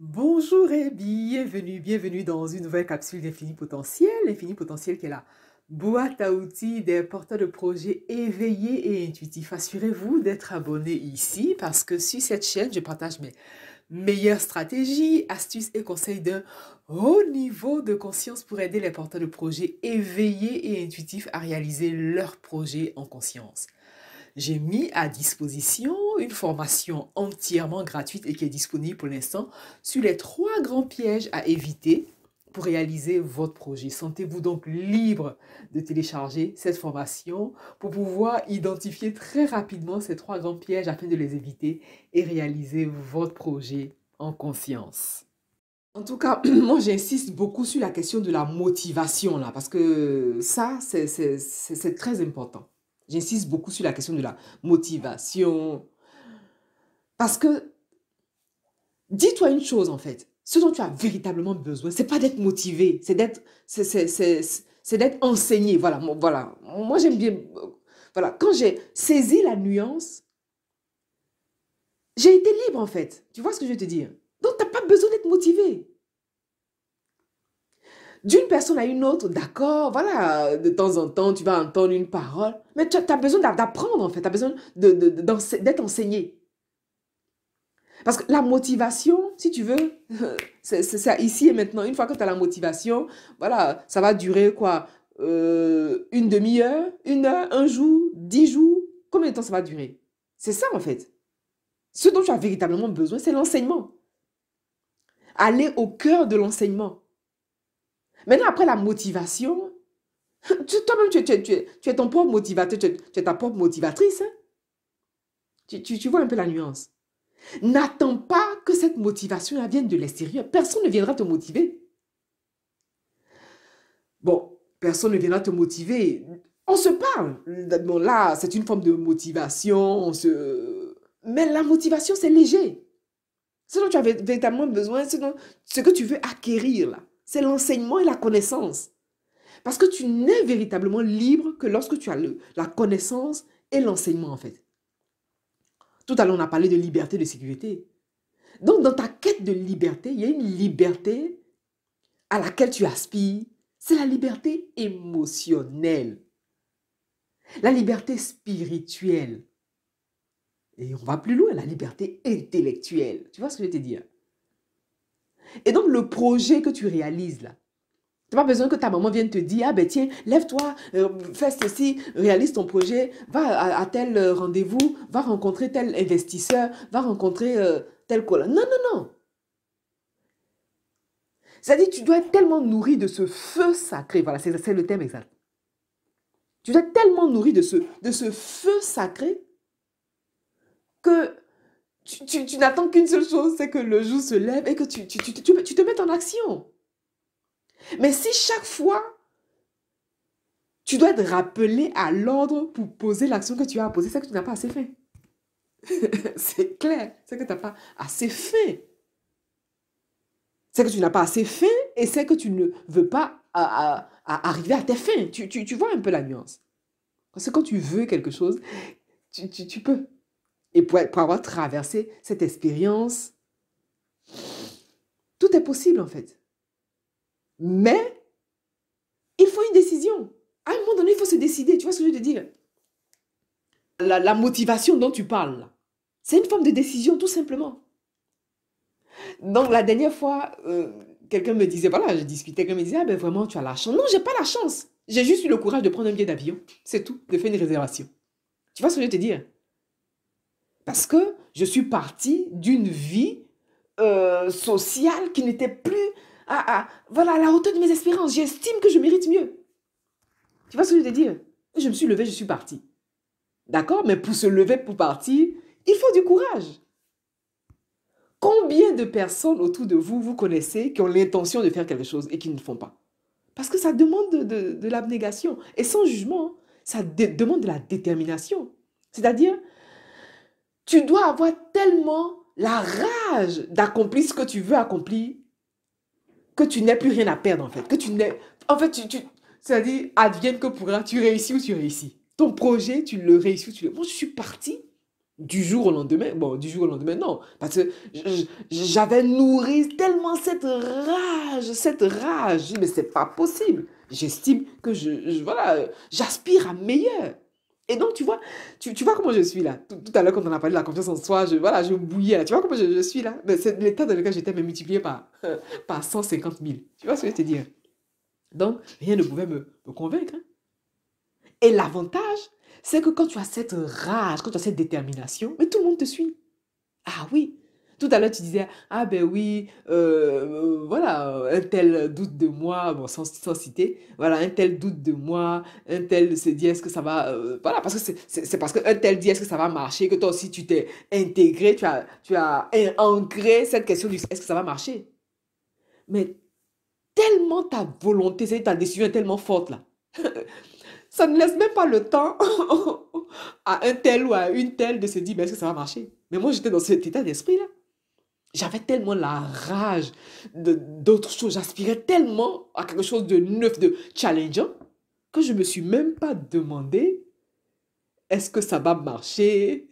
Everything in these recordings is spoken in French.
Bonjour et bienvenue dans une nouvelle capsule d'Infini Potentiel. L'infini potentiel qui est la boîte à outils des porteurs de projets éveillés et intuitifs. Assurez-vous d'être abonné ici parce que sur cette chaîne, je partage mes meilleures stratégies, astuces et conseils d'un haut niveau de conscience pour aider les porteurs de projets éveillés et intuitifs à réaliser leurs projets en conscience. J'ai mis à disposition une formation entièrement gratuite et qui est disponible pour l'instant sur les 3 grands pièges à éviter pour réaliser votre projet. Sentez-vous donc libre de télécharger cette formation pour pouvoir identifier très rapidement ces 3 grands pièges afin de les éviter et réaliser votre projet en conscience. En tout cas, moi j'insiste beaucoup sur la question de la motivation là, parce que ça c'est très important. J'insiste beaucoup sur la question de la motivation. Parce que, dis-toi une chose en fait, ce dont tu as véritablement besoin, c'est pas d'être motivé, c'est d'être enseigné. Voilà, voilà. Moi j'aime bien, voilà, quand j'ai saisi la nuance, j'ai été libre en fait. Tu vois ce que je veux te dire? Donc tu n'as pas besoin d'être motivé. D'une personne à une autre, d'accord, voilà, de temps en temps, tu vas entendre une parole, mais tu as besoin d'apprendre en fait, tu as besoin d'être enseigné. Parce que la motivation, si tu veux, c'est ça ici et maintenant. Une fois que tu as la motivation, voilà, ça va durer quoi? Une demi-heure, une heure, un jour, 10 jours. Combien de temps ça va durer? C'est ça en fait. Ce dont tu as véritablement besoin, c'est l'enseignement. Aller au cœur de l'enseignement. Maintenant, après la motivation, toi-même, tu es ton propre motivateur, tu es ta propre motivatrice. Hein? Tu vois un peu la nuance. N'attends pas que cette motivation vienne de l'extérieur. Personne ne viendra te motiver. Bon, personne ne viendra te motiver. On se parle. Bon, là, c'est une forme de motivation. Mais la motivation, c'est léger. Ce dont tu as véritablement besoin, ce que tu veux acquérir, là, c'est l'enseignement et la connaissance. Parce que tu n'es véritablement libre que lorsque tu as la connaissance et l'enseignement, en fait. Tout à l'heure, on a parlé de liberté, de sécurité. Donc, dans ta quête de liberté, il y a une liberté à laquelle tu aspires. C'est la liberté émotionnelle, la liberté spirituelle. Et on va plus loin, la liberté intellectuelle. Tu vois ce que je veux te dire? Et donc, le projet que tu réalises là, tu n'as pas besoin que ta maman vienne te dire, ah ben tiens, lève-toi, fais ceci, réalise ton projet, va à tel rendez-vous, va rencontrer tel investisseur, va rencontrer tel collègue. Non, non, non. C'est-à-dire, tu dois être tellement nourri de ce feu sacré. Voilà, c'est le thème exact. Tu dois être tellement nourri de ce feu sacré que tu n'attends qu'une seule chose, c'est que le jour se lève et que tu te mettes en action. Mais si chaque fois, tu dois être rappelé à l'ordre pour poser l'action que tu as à poser, c'est que tu n'as pas assez fait. C'est clair, c'est que tu n'as pas assez fait. C'est que tu n'as pas assez fait et c'est que tu ne veux pas arriver à tes fins. Tu vois un peu la nuance. Parce que quand tu veux quelque chose, tu peux. Et pour avoir traversé cette expérience, tout est possible en fait. Mais il faut une décision. À un moment donné, il faut se décider. Tu vois ce que je veux te dire? La motivation dont tu parles, c'est une forme de décision tout simplement. Donc la dernière fois, quelqu'un me disait, voilà, je discutais, quelqu'un me disait, ah ben vraiment, tu as la chance. Non, j'ai pas la chance. J'ai juste eu le courage de prendre un billet d'avion. C'est tout, de faire une réservation. Tu vois ce que je veux te dire? Parce que je suis partie d'une vie sociale qui n'était plus voilà, à la hauteur de mes espérances. J'estime que je mérite mieux. Tu vois ce que je veux te dire? Et je me suis levée, je suis partie. D'accord? Mais pour se lever, pour partir, il faut du courage. Combien de personnes autour de vous, vous connaissez, qui ont l'intention de faire quelque chose et qui ne le font pas? Parce que ça demande de l'abnégation. Et sans jugement, ça demande de la détermination. C'est-à-dire, tu dois avoir tellement la rage d'accomplir ce que tu veux accomplir que tu n'aies plus rien à perdre en fait. Que tu n'aies... En fait, c'est-à-dire, advienne que pourra, tu réussis ou tu réussis. Ton projet, tu le réussis ou tu le... Moi, je suis partie. Du jour au lendemain, bon, du jour au lendemain, non. Parce que j'avais nourri tellement cette rage, cette rage. Je dis, mais c'est pas possible. J'estime que voilà, j'aspire à meilleur. Et donc, tu vois comment je suis là. Tout à l'heure, quand on a parlé de la confiance en soi, voilà, je bouillais là. Tu vois comment je suis là? Mais c'est l'état dans lequel j'étais, mais multiplié par 150 000. Tu vois ce que je veux te dire? Donc, rien ne pouvait me convaincre, hein. Et l'avantage, c'est que quand tu as cette rage, quand tu as cette détermination, mais tout le monde te suit. Ah oui. Tout à l'heure, tu disais, ah ben oui, voilà, un tel doute de moi, bon, sans citer, voilà, un tel doute de moi, un tel se dit, est-ce que ça va, voilà, parce que c'est parce qu'un tel dit, est-ce que ça va marcher, que toi aussi, tu t'es intégré, tu as ancré cette question du, est-ce que ça va marcher? Mais tellement ta volonté, c'est ta décision est tellement forte là. Ça ne laisse même pas le temps à un tel ou à une telle de se dire, mais est-ce que ça va marcher? Mais moi, j'étais dans cet état d'esprit-là. J'avais tellement la rage d'autres choses. J'aspirais tellement à quelque chose de neuf, de challengeant, que je ne me suis même pas demandé, est-ce que ça va marcher?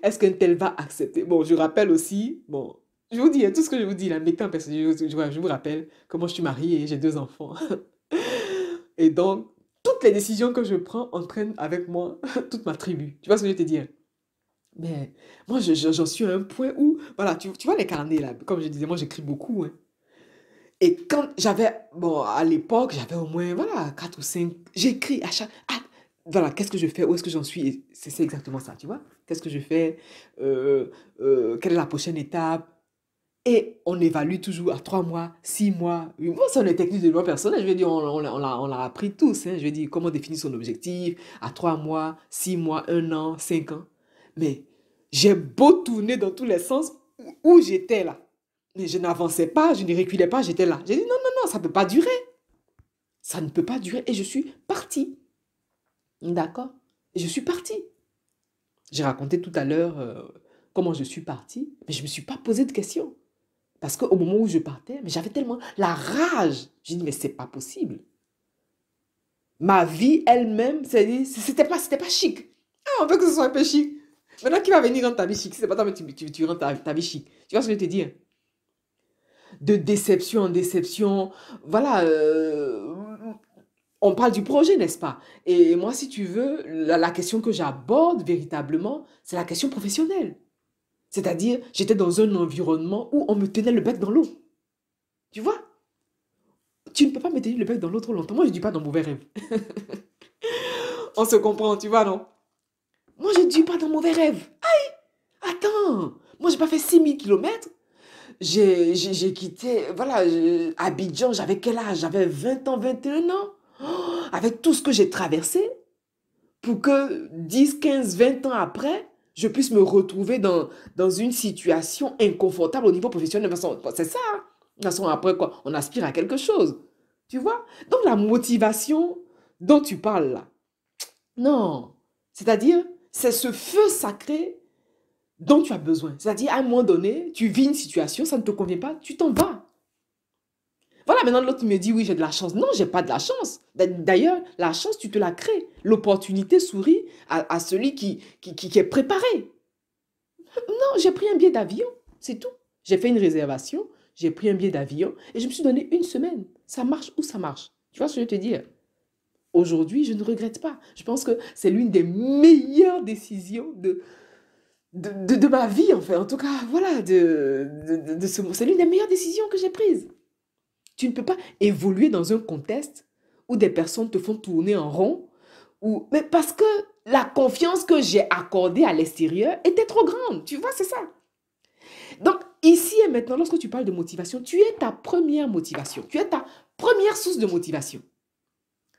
Est-ce qu'un tel va accepter? Bon, je rappelle aussi, bon, je vous dis, hein, tout ce que je vous dis là, mettez en perspective, je vous rappelle comment je suis mariée et j'ai 2 enfants. Et donc, toutes les décisions que je prends entraînent avec moi toute ma tribu. Tu vois ce que je veux te dire? Mais moi, j'en suis à un point où, voilà, tu vois les carnets là, comme je disais, moi j'écris beaucoup, hein. Et quand j'avais, bon, à l'époque, j'avais au moins, voilà, 4 ou 5, j'écris à chaque, ah, voilà, qu'est-ce que je fais, où est-ce que j'en suis, et c'est exactement ça, tu vois? Qu'est-ce que je fais, quelle est la prochaine étape? Et on évalue toujours à 3 mois, 6 mois. Bon, c'est une technique de développement personnel. Je veux dire, on l'a appris tous, hein. Je veux dire, comment définir son objectif à 3 mois, 6 mois, 1 an, 5 ans. Mais j'ai beau tourner dans tous les sens où j'étais là. Mais je n'avançais pas, je ne reculais pas, j'étais là. J'ai dit, non, non, non, ça ne peut pas durer. Ça ne peut pas durer. Et je suis partie. D'accord? Et je suis partie. J'ai raconté tout à l'heure comment je suis partie, mais je ne me suis pas posé de questions. Parce qu'au moment où je partais, mais j'avais tellement la rage. J'ai dit, mais c'est pas possible. Ma vie elle-même, c'était pas chic. Ah, on veut que ce soit un peu chic. Maintenant, qui va venir rendre ta vie chic? Si c'est pas toi, mais tu rends ta vie chic. Tu vois ce que je veux te dire? De déception en déception. Voilà, on parle du projet, n'est-ce pas? Et moi, si tu veux, la question que j'aborde véritablement, c'est la question professionnelle. C'est-à-dire, j'étais dans un environnement où on me tenait le bec dans l'eau. Tu vois? Tu ne peux pas me tenir le bec dans l'eau trop longtemps. Moi, je ne dis pas dans mauvais rêve. On se comprend, tu vois, non? Moi, je ne dis pas dans mauvais rêve. Attends, moi, j'ai pas fait 6 000 kilomètres. J'ai quitté, voilà, Abidjan, j'avais quel âge? J'avais 20 ans, 21 ans. Oh, avec tout ce que j'ai traversé, pour que 10, 15, 20 ans après, je puisse me retrouver dans une situation inconfortable au niveau professionnel. C'est ça, hein. De toute façon, après quoi, on aspire à quelque chose. Tu vois? Donc la motivation dont tu parles là, non. C'est-à-dire, c'est ce feu sacré dont tu as besoin. C'est-à-dire, à un moment donné, tu vis une situation, ça ne te convient pas, tu t'en vas. Voilà, maintenant l'autre me dit, oui, j'ai de la chance. Non, j'ai pas de la chance. D'ailleurs, la chance, tu te la crées. L'opportunité sourit à celui qui est préparé. Non, j'ai pris un billet d'avion, c'est tout. J'ai fait une réservation, j'ai pris un billet d'avion et je me suis donné une semaine. Ça marche ou ça marche. Tu vois ce que je veux te dire? Aujourd'hui, je ne regrette pas. Je pense que c'est l'une des meilleures décisions de ma vie, en fait. En tout cas, voilà, c'est l'une des meilleures décisions que j'ai prises. Tu ne peux pas évoluer dans un contexte où des personnes te font tourner en rond, mais parce que la confiance que j'ai accordée à l'extérieur était trop grande. Tu vois, c'est ça. Donc, ici et maintenant, lorsque tu parles de motivation, tu es ta première motivation. Tu es ta première source de motivation.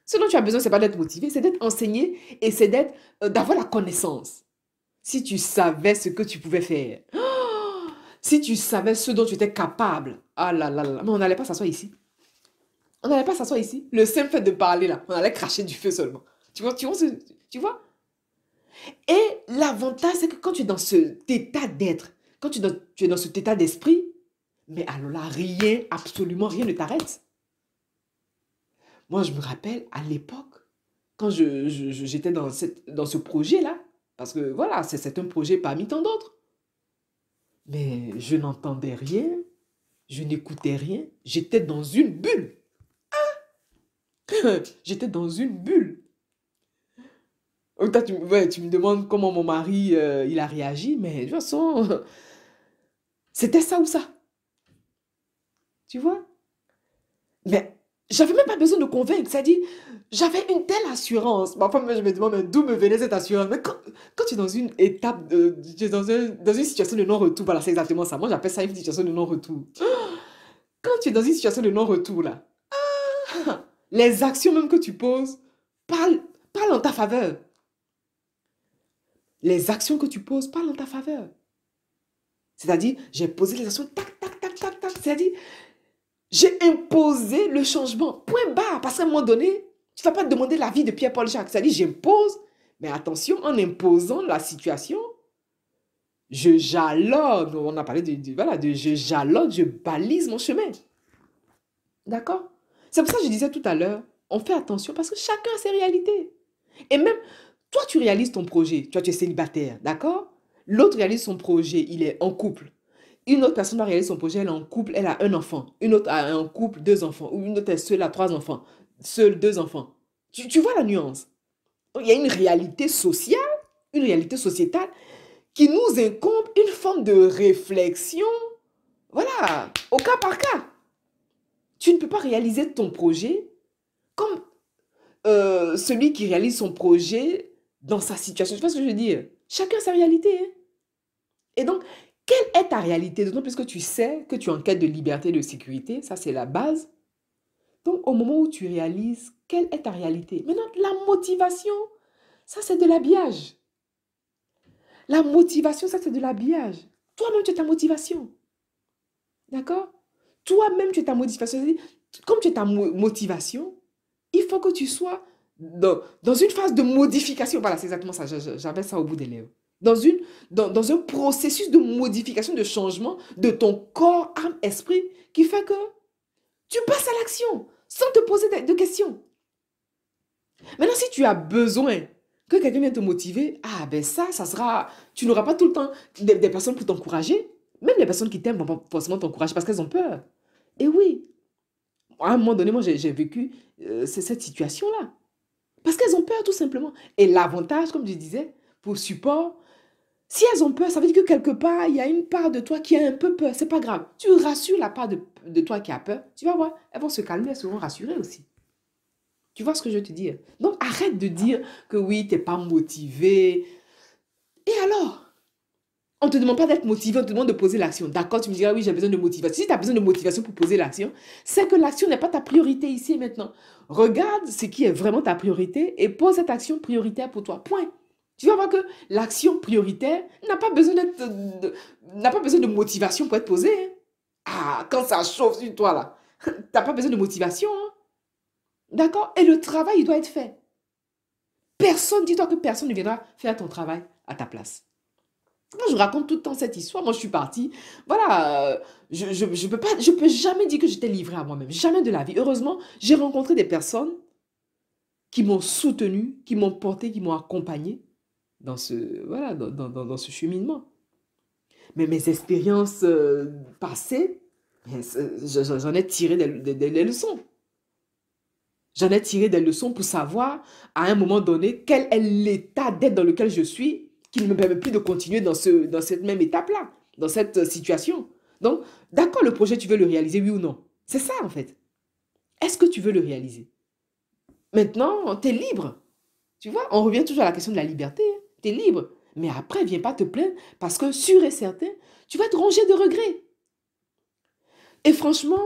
Ce dont tu as besoin, ce n'est pas d'être motivé, c'est d'être enseigné et c'est d'avoir la connaissance. Si tu savais ce que tu pouvais faire, si tu savais ce dont tu étais capable, ah là là là, mais on n'allait pas s'asseoir ici. On n'allait pas s'asseoir ici. Le simple fait de parler là, on allait cracher du feu seulement. Tu vois? Et l'avantage, c'est que quand tu es dans cet état d'être, quand tu es dans cet état d'esprit, mais alors là, rien, absolument rien ne t'arrête. Moi, je me rappelle à l'époque, quand j'étais dans ce projet-là, Parce que voilà, c'est un projet parmi tant d'autres. Mais je n'entendais rien, je n'écoutais rien, j'étais dans une bulle. J'étais dans une bulle. Toi, tu me demandes comment mon mari il a réagi, mais de toute façon, c'était ça ou ça. Tu vois? Mais j'avais même pas besoin de convaincre. C'est-à-dire, j'avais une telle assurance. Parfois, je me demande d'où me venait cette assurance. Mais quand tu es dans une étape, tu es dans une situation de non-retour, voilà, c'est exactement ça. Moi, j'appelle ça une situation de non-retour. Quand tu es dans une situation de non-retour, là, les actions même que tu poses parlent en ta faveur. Les actions que tu poses parlent en ta faveur. C'est-à-dire, j'ai posé les actions, tac, tac, tac, tac, tac. C'est-à-dire, j'ai imposé le changement. Point barre. Parce qu'à un moment donné, tu ne vas pas te demander l'avis de Pierre-Paul Jacques. C'est-à-dire, j'impose. Mais attention, en imposant la situation, je jalonne. On a parlé de je jalonne, je balise mon chemin. D'accord? C'est pour ça que je disais tout à l'heure, on fait attention parce que chacun a ses réalités. Et même, toi, tu réalises ton projet. Toi, tu es célibataire. D'accord? L'autre réalise son projet, il est en couple. Une autre personne va réaliser son projet, elle est en couple, elle a un enfant. Une autre a un couple, 2 enfants. Ou une autre est seule, a 3 enfants. Seule, 2 enfants. Tu vois la nuance? Donc, il y a une réalité sociale, une réalité sociétale qui nous incombe une forme de réflexion. Voilà, au cas par cas. Tu ne peux pas réaliser ton projet comme celui qui réalise son projet dans sa situation. Tu vois ce que je veux dire? Chacun a sa réalité. Hein? Et donc, quelle est ta réalité? D'autant plus que tu sais que tu es en quête de liberté et de sécurité. Ça, c'est la base. Donc, au moment où tu réalises, quelle est ta réalité? Maintenant, la motivation, ça, c'est de l'habillage. La motivation, ça, c'est de l'habillage. Toi-même, tu es ta motivation. D'accord? Toi-même, tu es ta motivation. Comme tu es ta motivation, il faut que tu sois dans une phase de modification. Voilà, c'est exactement ça. J'avais ça au bout des lèvres. Dans un processus de modification, de changement de ton corps, âme, esprit, qui fait que tu passes à l'action sans te poser de questions. Maintenant, si tu as besoin que quelqu'un vienne te motiver, ah ben ça sera... Tu n'auras pas tout le temps des personnes pour t'encourager. Même les personnes qui t'aiment ne vont pas forcément t'encourager parce qu'elles ont peur. Et oui, à un moment donné, moi, j'ai vécu cette situation-là. Parce qu'elles ont peur, tout simplement. Et l'avantage, comme je disais, pour support, si elles ont peur, ça veut dire que quelque part, il y a une part de toi qui a un peu peur. C'est pas grave. Tu rassures la part de toi qui a peur. Tu vas voir, elles vont se calmer, elles seront rassurées aussi. Tu vois ce que je veux te dire? Donc, arrête de dire que oui, tu n'es pas motivé. Et alors? On ne te demande pas d'être motivé, on te demande de poser l'action. D'accord, tu me diras, oui, j'ai besoin de motivation. Si tu as besoin de motivation pour poser l'action, c'est que l'action n'est pas ta priorité ici et maintenant. Regarde ce qui est vraiment ta priorité et pose cette action prioritaire pour toi. Point. Tu vas voir que l'action prioritaire n'a pas besoin de motivation pour être posée. Hein. Ah, quand ça chauffe sur toi, là, tu n'as pas besoin de motivation. Hein. D'accord? Et le travail, il doit être fait. Dis-toi que personne ne viendra faire ton travail à ta place. Moi, je raconte tout le temps cette histoire. Moi, je suis partie. Voilà, je peux jamais dire que j'étais livrée à moi-même. Jamais de la vie. Heureusement, j'ai rencontré des personnes qui m'ont soutenue, qui m'ont porté, qui m'ont accompagnée dans dans ce cheminement. Mais mes expériences passées, j'en ai tiré des leçons. J'en ai tiré des leçons pour savoir, à un moment donné, quel est l'état d'être dans lequel je suis qui ne me permet plus de continuer dans cette même étape-là, dans cette situation. Donc, d'accord, le projet, tu veux le réaliser, oui ou non? C'est ça, en fait. Est-ce que tu veux le réaliser? Maintenant, tu es libre. Tu vois, on revient toujours à la question de la liberté. Hein. Tu es libre. Mais après, viens pas te plaindre parce que, sûr et certain, tu vas être rongé de regrets. Et franchement,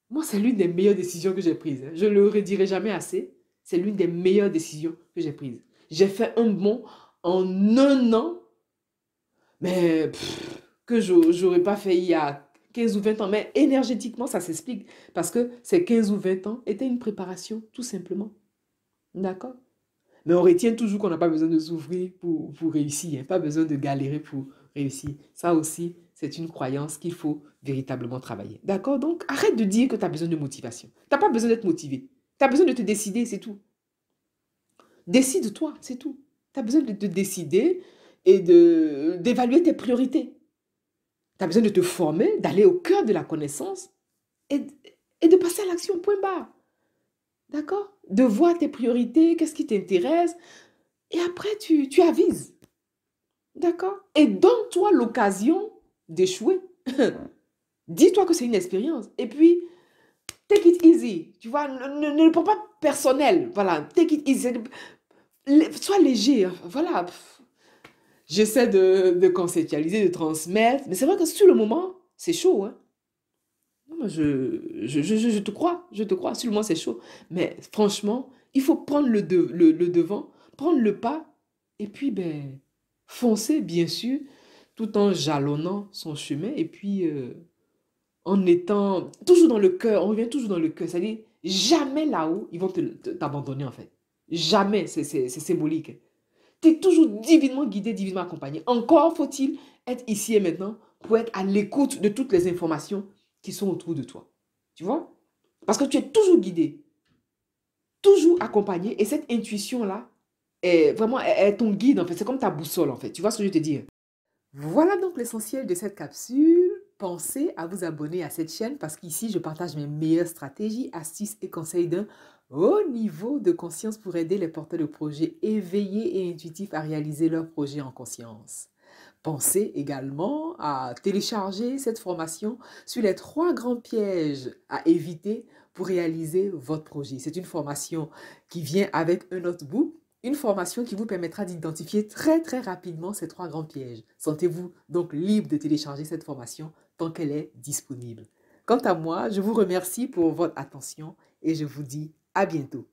moi, c'est l'une des meilleures décisions que j'ai prises. Hein. Je ne le redirai jamais assez. C'est l'une des meilleures décisions que j'ai prises. J'ai fait un bond en 1 an, mais que je n'aurais pas fait il y a 15 ou 20 ans. Mais énergétiquement, ça s'explique. Parce que ces 15 ou 20 ans étaient une préparation, tout simplement. D'accord? Mais on retient toujours qu'on n'a pas besoin de souffrir pour réussir. Hein. Pas besoin de galérer pour réussir. Ça aussi, c'est une croyance qu'il faut véritablement travailler. D'accord? Donc, arrête de dire que tu as besoin de motivation. Tu n'as pas besoin d'être motivé. Tu as besoin de te décider, c'est tout. Décide-toi, c'est tout. Tu as besoin de te décider et d'évaluer tes priorités. Tu as besoin de te former, d'aller au cœur de la connaissance et, et de passer à l'action, point barre. D'accord? De voir tes priorités, qu'est-ce qui t'intéresse, et après tu avises. D'accord? Et donne-toi l'occasion d'échouer. Dis-toi que c'est une expérience. Et puis, take it easy. Tu vois, ne le prends pas personnel. Voilà, take it easy. Sois léger. Voilà. J'essaie de conceptualiser, de transmettre. Mais c'est vrai que sur le moment, c'est chaud. Hein? Non, je te crois. Je te crois. Sur le moment, c'est chaud. Mais franchement, il faut prendre le devant, prendre le pas. Et puis, ben, foncer, bien sûr, tout en jalonnant son chemin. Et puis, en étant toujours dans le cœur, on revient toujours dans le cœur. C'est-à-dire, jamais là-haut, ils vont t'abandonner, en fait. Jamais, c'est symbolique. Tu es toujours divinement guidé, divinement accompagné. Encore faut-il être ici et maintenant pour être à l'écoute de toutes les informations qui sont autour de toi. Tu vois? Parce que tu es toujours guidé, toujours accompagné. Et cette intuition-là est vraiment est ton guide, en fait. C'est comme ta boussole, en fait. Tu vois ce que je te dis? Voilà donc l'essentiel de cette capsule. Pensez à vous abonner à cette chaîne parce qu'ici, je partage mes meilleures stratégies, astuces et conseils d'un haut niveau de conscience pour aider les porteurs de projets éveillés et intuitifs à réaliser leurs projets en conscience. Pensez également à télécharger cette formation sur les 3 grands pièges à éviter pour réaliser votre projet. C'est une formation qui vient avec un notebook, une formation qui vous permettra d'identifier très rapidement ces 3 grands pièges. Sentez-vous donc libre de télécharger cette formation tant qu'elle est disponible. Quant à moi, je vous remercie pour votre attention et je vous dis à bientôt.